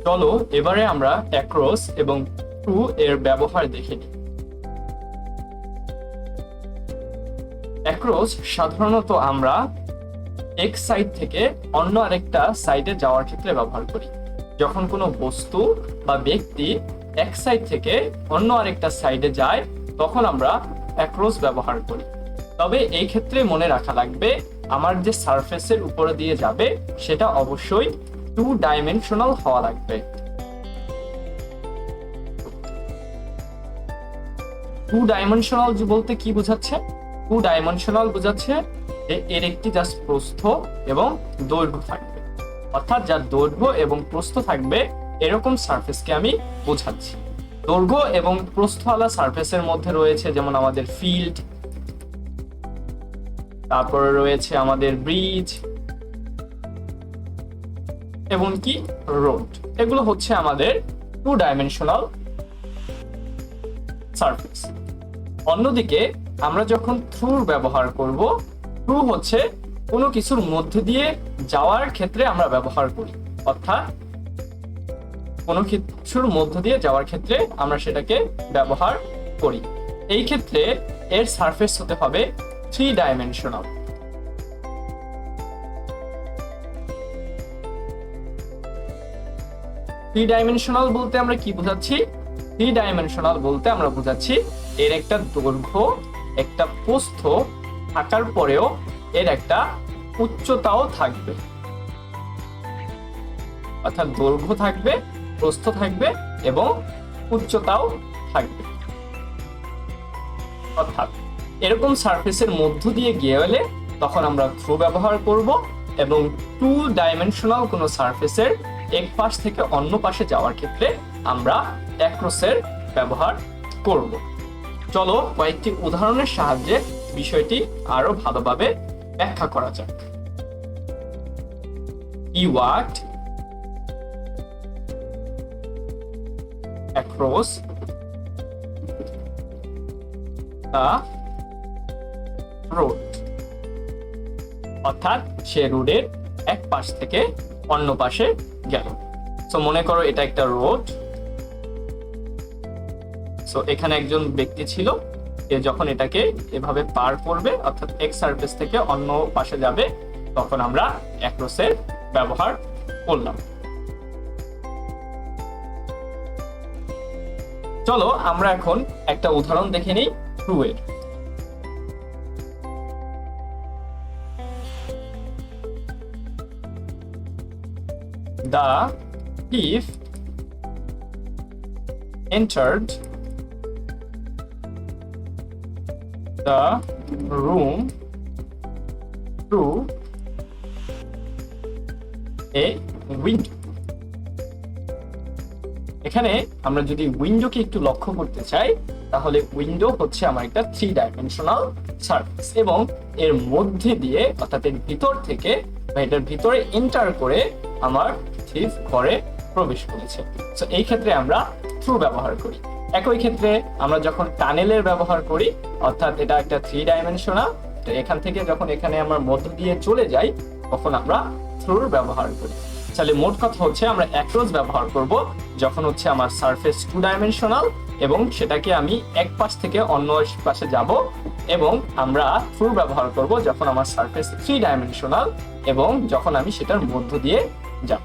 চলো এবারে আমরা অ্যাক্রস এবং থ্রু এর ব্যবহার দেখে নিই। অ্যাক্রস সাধারণত আমরা এক সাইড থেকে অন্য আরেকটা সাইডে যাওয়ার ক্ষেত্রে ব্যবহার করি। যখন কোনো বস্তু বা ব্যক্তি এক সাইড থেকে অন্য আরেকটা সাইডে যায় তখন আমরা অ্যাক্রস ব্যবহার করি। তবে এই ক্ষেত্রে মনে রাখা লাগবে আমার যে সারফেসের উপরে দিয়ে যাবে সেটা অবশ্যই 2 ডাইমেনশনাল হওয়া লাগবে। 2 ডাইমেনশনাল বলতে কি বোঝাচ্ছে? 2 ডাইমেনশনাল বোঝাচ্ছে যে এর একটি জাস্ট প্রস্থ এবং দৈর্ঘ্য থাকবে, অর্থাৎ যার দৈর্ঘ্য এবং প্রস্থ থাকবে এরকম সারফেসকে আমি বোঝাচ্ছি। দৈর্ঘ্য এবং প্রস্থওয়ালা সারফেসের মধ্যে রয়েছে যেমন আমাদের ফিল্ড, তারপরে রয়েছে আমাদের ব্রিজ এবং কি রোড। এগুলো হচ্ছে আমাদের 2 ডাইমেনশনাল সারফেস। অন্যদিকে আমরা যখন থ্রুর ব্যবহার করব, থ্রু হচ্ছে কোনো কিছুর মধ্য দিয়ে যাওয়ার ক্ষেত্রে আমরা ব্যবহার করি, অর্থাৎ কোনো কিছুর মধ্য দিয়ে যাওয়ার ক্ষেত্রে আমরা সেটাকে ব্যবহার করি। এই ক্ষেত্রে এর সারফেস হতে হবে 3 ডাইমেনশনাল। থ্রি ডাইমেনশনাল বলতে আমরা কি বোঝাচ্ছি? 3 ডাইমেনশনাল বলতে আমরা বোঝাচ্ছি এর একটা দৈর্ঘ্য, একটা প্রস্থ থাকার পরেও এর একটা উচ্চতাও থাকবে, অর্থাৎ দৈর্ঘ্য থাকবে, প্রস্থ থাকবে এবং উচ্চতাও থাকবে। অর্থাৎ এরকম সারফেসের মধ্য দিয়ে গেলে তখন আমরা থ্রু ব্যবহার করব এবং 2 ডাইমেনশনাল কোনো সারফেসের এক পাশ থেকে অন্য পাশে যাওয়ার ক্ষেত্রে আমরা অ্যাক্রসের ব্যবহার করব। চলো কয়েকটি উদাহরণের সাহায্যে বিষয়টি আরো ভালোভাবে ব্যাখ্যা করা যাক। He walked across the road, অর্থাৎ সে রোডের এক পাশ থেকে অন্য পাশে গেল। সো মনে করো এটা একটা রোড। সো এখানে একজন ব্যক্তি ছিল, যখন এটাকে এভাবে পার করবে অর্থাৎ এক সারফেস থেকে অন্য পাশে যাবে তখন আমরা অ্যাক্রসের ব্যবহার করলাম। চলো আমরা এখন একটা উদাহরণ দেখে নিই থ্রু এর। The thief entered the room through a window. এখানে আমরা যদি উইন্ডোকে একটু লক্ষ্য করতে চাই তাহলে উইন্ডো হচ্ছে আমার একটা 3 ডাইমেনশনাল সারফেস এবং এর মধ্যে দিয়ে অর্থাৎ এর ভিতর থেকে বা এটার ভিতরে এন্টার করে আমার থিফ ঘরে প্রবেশ করেছে। সো এই ক্ষেত্রে আমরা থ্রু ব্যবহার করি। একই ক্ষেত্রে আমরা যখন টানেলের ব্যবহার করি অর্থাৎ এটা একটা 3 ডাইমেনশনাল, তো এখান থেকে যখন এখানে আমার মধ্য দিয়ে চলে যাই তখন আমরা থ্রুর ব্যবহার করি। তাহলে মোট কথা হচ্ছে আমরা অ্যাক্রস ব্যবহার করব যখন হচ্ছে আমার সারফেস 2 ডাইমেনশনাল এবং সেটাকে আমি এক পাশ থেকে অন্য পাশে যাব, এবং আমরা থ্রু ব্যবহার করব যখন আমার সারফেস 3 ডাইমেনশনাল এবং যখন আমি সেটার মধ্য দিয়ে যাব।